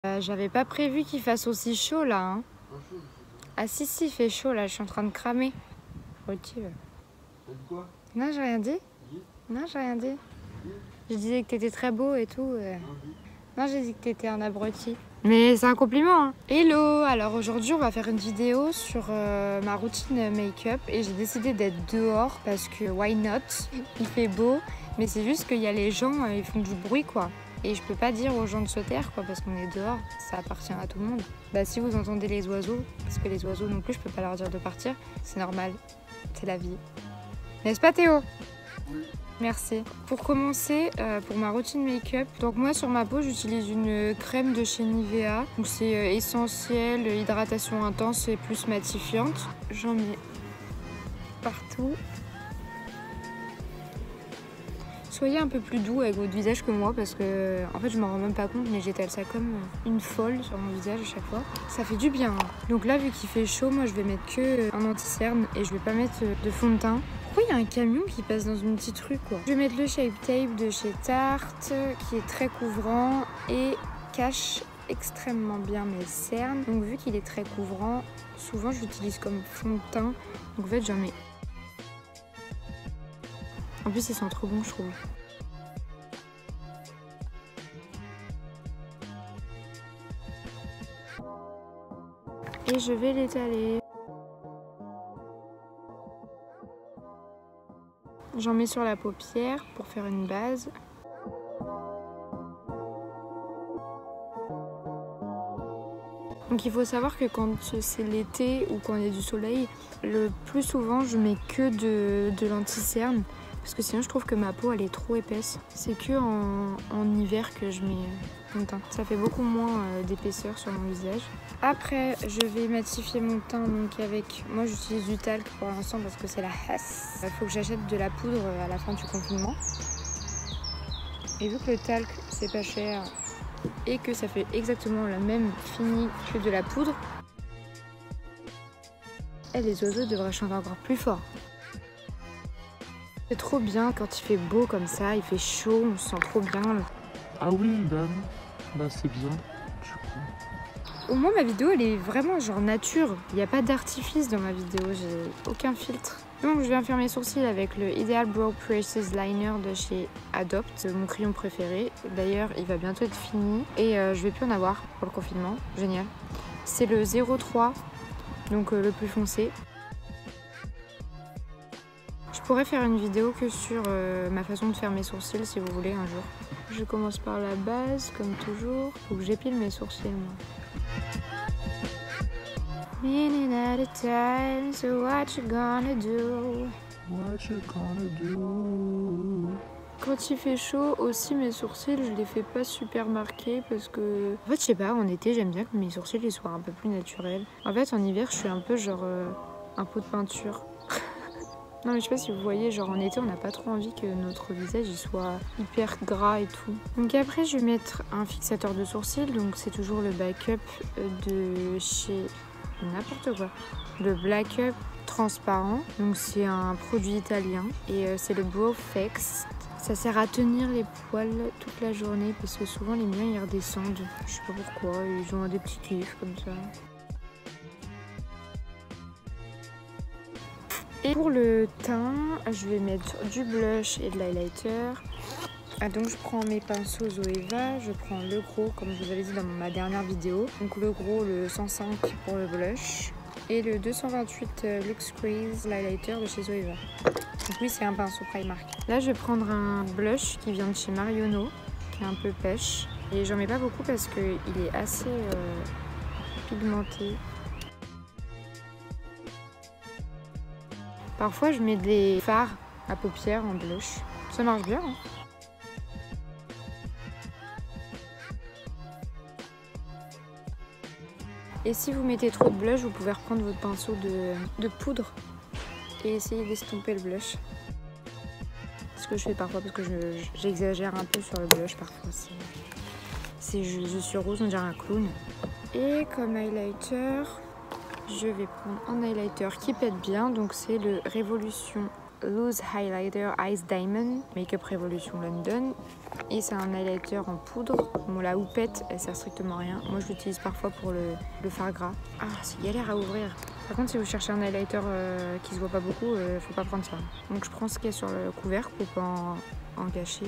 J'avais pas prévu qu'il fasse aussi chaud là. Hein. Ah si, il fait chaud là, je suis en train de cramer. Ok. T'as dit quoi? Non, j'ai rien dit. Non, j'ai rien dit. Je disais que t'étais très beau et tout. Non, j'ai dit que t'étais un abruti. Mais c'est un compliment. Hein. Hello! Alors aujourd'hui, on va faire une vidéo sur ma routine make-up et j'ai décidé d'être dehors parce que why not? Il fait beau, mais c'est juste qu'il y a les gens, ils font du bruit quoi. Et je peux pas dire aux gens de se taire quoi parce qu'on est dehors, ça appartient à tout le monde. Bah si vous entendez les oiseaux, parce que les oiseaux non plus je peux pas leur dire de partir, c'est normal, c'est la vie. N'est-ce pas Théo? Oui. Merci. Pour commencer, pour ma routine make-up, donc moi sur ma peau j'utilise une crème de chez Nivea. Donc c'est essentiel, hydratation intense et plus matifiante. J'en mets partout. Soyez un peu plus doux avec votre visage que moi parce que en fait je m'en rends même pas compte mais j'étale ça comme une folle sur mon visage à chaque fois. Ça fait du bien. Hein. Donc là vu qu'il fait chaud, moi je vais mettre que un anti-cerne et je vais pas mettre de fond de teint. Pourquoi il y a un camion qui passe dans une petite rue quoi? Je vais mettre le Shape Tape de chez Tarte qui est très couvrant et cache extrêmement bien mes cernes. Donc vu qu'il est très couvrant, souvent je l'utilise comme fond de teint. Donc en fait j'en mets. En plus, ils sont trop bons, je trouve. Et je vais l'étaler. J'en mets sur la paupière pour faire une base. Donc il faut savoir que quand c'est l'été ou quand il y a du soleil, le plus souvent je mets que de l'anti-cerne. Parce que sinon je trouve que ma peau elle est trop épaisse. C'est que en hiver que je mets mon teint. Ça fait beaucoup moins d'épaisseur sur mon visage. Après je vais matifier mon teint donc avec... Moi j'utilise du talc pour l'instant parce que c'est la hasse. Il faut que j'achète de la poudre à la fin du confinement. Et vu que le talc c'est pas cher et que ça fait exactement la même fini que de la poudre, et les oiseaux devraient chanter encore plus fort. C'est trop bien quand il fait beau comme ça, il fait chaud, on se sent trop bien. Ah oui, bah c'est bien. Du coup. Au moins ma vidéo elle est vraiment genre nature, il n'y a pas d'artifice dans ma vidéo, j'ai aucun filtre. Donc je viens faire mes sourcils avec le Ideal Brow Precious Liner de chez Adopt, mon crayon préféré. D'ailleurs il va bientôt être fini et je vais plus en avoir pour le confinement, génial. C'est le 03, donc le plus foncé. Je pourrais faire une vidéo que sur ma façon de faire mes sourcils si vous voulez un jour. Je commence par la base comme toujours. Faut que j'épile mes sourcils moi. Minute at a time, so what you gonna do? What you gonna do? Quand il fait chaud aussi mes sourcils je les fais pas super marqués parce que... En fait je sais pas, en été j'aime bien que mes sourcils ils soient un peu plus naturels. En fait en hiver je suis un peu genre un pot de peinture. Non mais je sais pas si vous voyez, genre en été on n'a pas trop envie que notre visage il soit hyper gras et tout. Donc après je vais mettre un fixateur de sourcils, donc c'est toujours le backup de chez n'importe quoi. Le Black Up transparent, donc c'est un produit italien et c'est le Brow Fix. Ça sert à tenir les poils toute la journée parce que souvent les miens ils redescendent. Je sais pas pourquoi, ils ont des petits kiffs comme ça. Et pour le teint, je vais mettre du blush et de l'highlighter. Donc je prends mes pinceaux Zoeva, je prends le gros comme je vous avais dit dans ma dernière vidéo. Donc le gros, le 105 pour le blush et le 228 Luxe Crease l'highlighter de chez Zoeva. Donc oui c'est un pinceau Primark. Là je vais prendre un blush qui vient de chez Marionneau, qui est un peu pêche. Et j'en mets pas beaucoup parce qu'il est assez pigmenté. Parfois, je mets des fards à paupières en blush. Ça marche bien. Hein. Et si vous mettez trop de blush, vous pouvez reprendre votre pinceau de poudre et essayer d'estomper le blush. C'est ce que je fais parfois parce que j'exagère un peu sur le blush parfois. Je suis rose, on dirait un clown. Et comme highlighter, je vais prendre un highlighter qui pète bien, donc c'est le Révolution Loose Highlighter Ice Diamond Makeup Revolution London. Et c'est un highlighter en poudre. Bon, la houppette, elle sert strictement à rien. Moi, je l'utilise parfois pour le fard gras. Ah, c'est galère à ouvrir. Par contre, si vous cherchez un highlighter qui se voit pas beaucoup, faut pas prendre ça. Donc, je prends ce qu'il y a sur le couvercle pour pas en gâcher.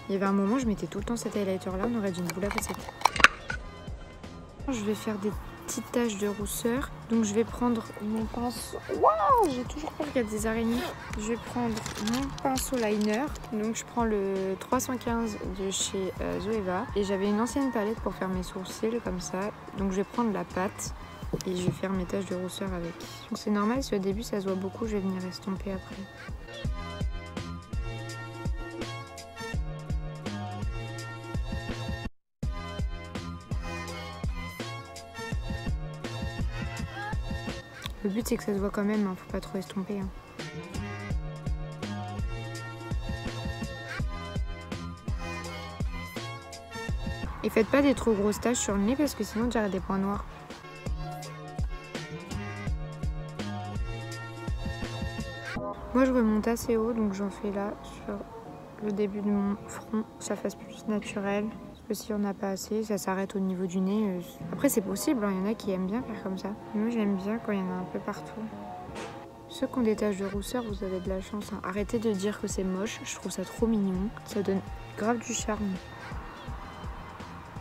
Il y avait un moment, je mettais tout le temps cet highlighter là, on aurait dit une boule à facettes. Je vais faire des petites taches de rousseur. Donc je vais prendre mon pinceau. Waouh, j'ai toujours peur qu'il y a des araignées. Je vais prendre mon pinceau liner. Donc je prends le 315 de chez Zoeva. Et j'avais une ancienne palette pour faire mes sourcils comme ça. Donc je vais prendre la pâte et je vais faire mes taches de rousseur avec. Donc c'est normal, si au début ça se voit beaucoup, je vais venir estomper après. Le but c'est que ça se voit quand même, hein, faut pas trop estomper. Hein. Et faites pas des trop grosses taches sur le nez parce que sinon tu auras des points noirs. Moi je remonte assez haut, donc j'en fais là sur le début de mon front, que ça fasse plus naturel. Parce que si on n'a pas assez, ça s'arrête au niveau du nez. Après c'est possible, hein, y en a qui aiment bien faire comme ça. Moi j'aime bien quand il y en a un peu partout. Ceux qui ont des taches de rousseur, vous avez de la chance. Hein. Arrêtez de dire que c'est moche, je trouve ça trop mignon. Ça donne grave du charme.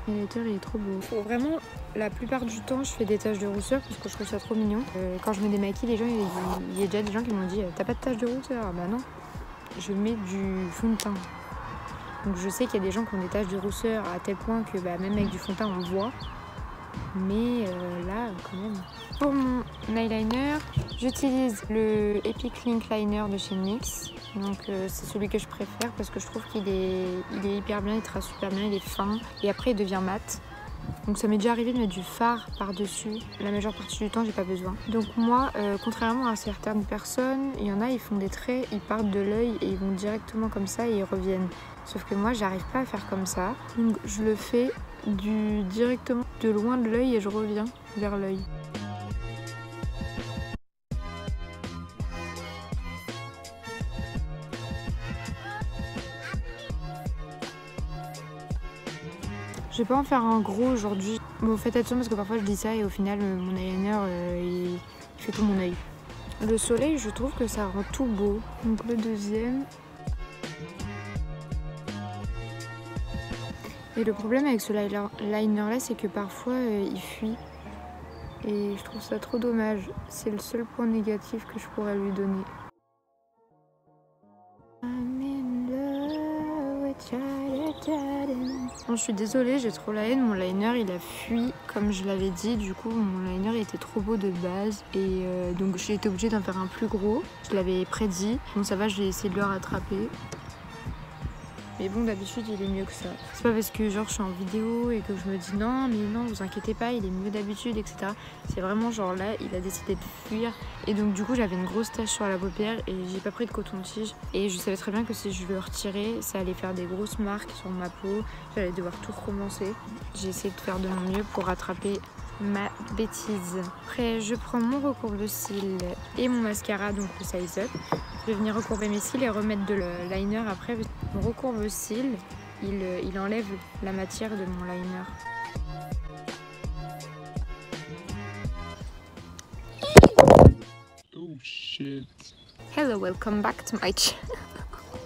L'highlighter il est trop beau. Vraiment, la plupart du temps, je fais des taches de rousseur parce que je trouve ça trop mignon. Quand je me démaquille, les gens, il y a déjà des gens qui m'ont dit « T'as pas de taches de rousseur ?» Bah non, je mets du fond de teint. Donc je sais qu'il y a des gens qui ont des taches de rousseur à tel point que bah, même avec du fond de teint, on le voit. Mais là, quand même. Pour mon eyeliner, j'utilise le Epic Link Liner de chez NYX. Donc c'est celui que je préfère parce que je trouve qu'il est hyper bien, il trace super bien, il est fin. Et après, il devient mat. Donc ça m'est déjà arrivé de mettre du fard par-dessus. La majeure partie du temps, j'ai pas besoin. Donc moi, contrairement à certaines personnes, il y en a, ils font des traits, ils partent de l'œil et ils vont directement comme ça et ils reviennent. Sauf que moi, j'arrive pas à faire comme ça. Donc je le fais directement de loin de l'œil et je reviens vers l'œil. Je vais pas en faire un gros aujourd'hui. Bon, faites attention parce que parfois je dis ça et au final mon eyeliner il fait tout mon œil. Le soleil, je trouve que ça rend tout beau. Donc le deuxième. Et le problème avec ce liner là, c'est que parfois il fuit. Et je trouve ça trop dommage. C'est le seul point négatif que je pourrais lui donner. Bon, je suis désolée, j'ai trop la haine, mon liner il a fui comme je l'avais dit, du coup mon liner il était trop beau de base et donc j'ai été obligée d'en faire un plus gros, je l'avais prédit, bon ça va, j'ai essayé de le rattraper. Mais bon, d'habitude, il est mieux que ça. C'est pas parce que genre je suis en vidéo et que je me dis non, mais non, vous inquiétez pas, il est mieux d'habitude, etc. C'est vraiment genre là, il a décidé de fuir. Et donc du coup, j'avais une grosse tache sur la paupière et j'ai pas pris de coton-tige. Et je savais très bien que si je le retirais, ça allait faire des grosses marques sur ma peau. J'allais devoir tout recommencer. J'ai essayé de faire de mon mieux pour rattraper ma bêtise. Après, je prends mon recourbe-cils et mon mascara, donc le Size Up. Je vais venir recourber mes cils et remettre de liner après. Mon recourbe-cils, il enlève la matière de mon liner. Oh shit. Hello, welcome back to my channel.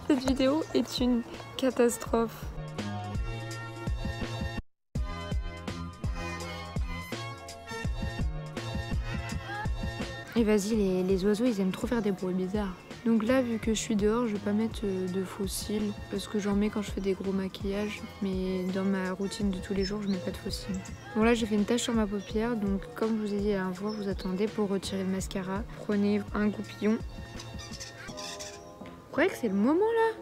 Cette vidéo est une catastrophe. Et vas-y, les oiseaux, ils aiment trop faire des bruits bizarres. Donc là, vu que je suis dehors, je vais pas mettre de faux cils parce que j'en mets quand je fais des gros maquillages. Mais dans ma routine de tous les jours, je mets pas de faux cils. Bon là, j'ai fait une tache sur ma paupière. Donc comme je vous ai dit à l'info, vous attendez pour retirer le mascara. Prenez un goupillon. Vous croyez que c'est le moment là ?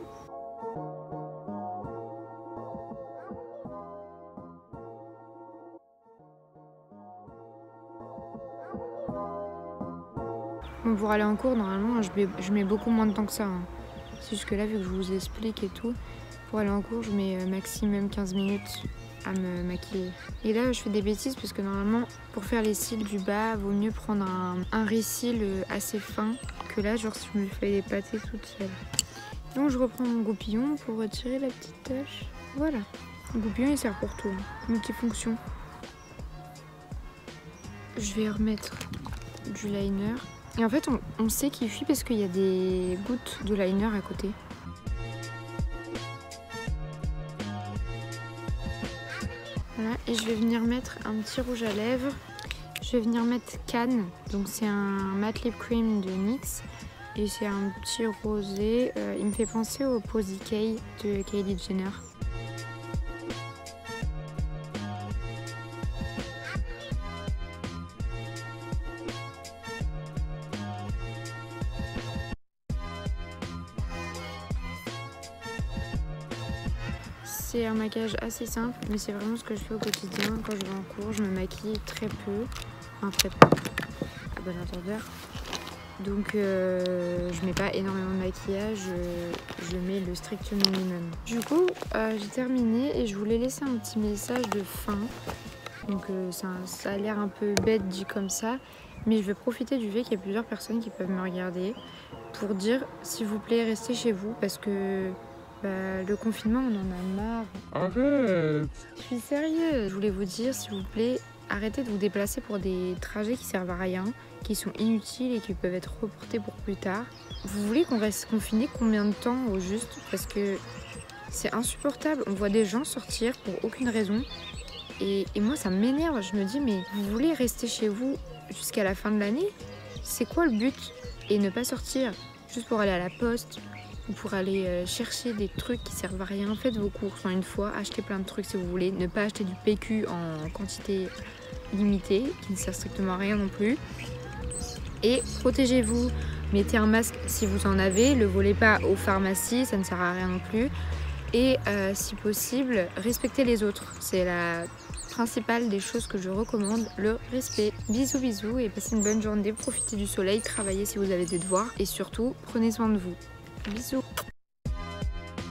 Bon, pour aller en cours, normalement, je mets beaucoup moins de temps que ça. Hein. C'est juste que là, vu que je vous explique et tout, pour aller en cours, je mets maximum 15 minutes à me maquiller. Et là, je fais des bêtises parce que normalement, pour faire les cils du bas, vaut mieux prendre un récil assez fin que là, genre si je me fais les pâtés toute seule. Donc, je reprends mon goupillon pour retirer la petite tache. Voilà. Le goupillon, il sert pour tout, hein. Multifonction. Je vais remettre du liner. Et en fait, on sait qu'il fuit parce qu'il y a des gouttes de liner à côté. Voilà, et je vais venir mettre un petit rouge à lèvres. Je vais venir mettre Cannes. Donc c'est un matte lip cream de NYX. Et c'est un petit rosé. Il me fait penser au Posy K de Kylie Jenner. C'est un maquillage assez simple, mais c'est vraiment ce que je fais au quotidien. Quand je vais en cours, je me maquille très peu. Enfin, très peu, à bon entendeur. Donc, je mets pas énormément de maquillage, je mets le strict minimum. Du coup, j'ai terminé et je voulais laisser un petit message de fin. Donc, ça a l'air un peu bête dit comme ça, mais je vais profiter du fait qu'il y a plusieurs personnes qui peuvent me regarder pour dire, s'il vous plaît, restez chez vous parce que le confinement, on en a marre. Arrête! Je suis sérieuse. Je voulais vous dire, s'il vous plaît, arrêtez de vous déplacer pour des trajets qui servent à rien, qui sont inutiles et qui peuvent être reportés pour plus tard. Vous voulez qu'on reste confiné combien de temps au juste? Parce que c'est insupportable. On voit des gens sortir pour aucune raison. Et moi, ça m'énerve. Je me dis, mais vous voulez rester chez vous jusqu'à la fin de l'année? C'est quoi le but? Et ne pas sortir juste pour aller à la poste ou pour aller chercher des trucs qui servent à rien. Faites vos courses en une fois, achetez plein de trucs si vous voulez. Ne pas acheter du PQ en quantité limitée, qui ne sert strictement à rien non plus. Et protégez-vous, mettez un masque si vous en avez, ne le volez pas aux pharmacies, ça ne sert à rien non plus. Et si possible, respectez les autres. C'est la principale des choses que je recommande, le respect. Bisous bisous et passez une bonne journée, profitez du soleil, travaillez si vous avez des devoirs et surtout, prenez soin de vous. Bisous.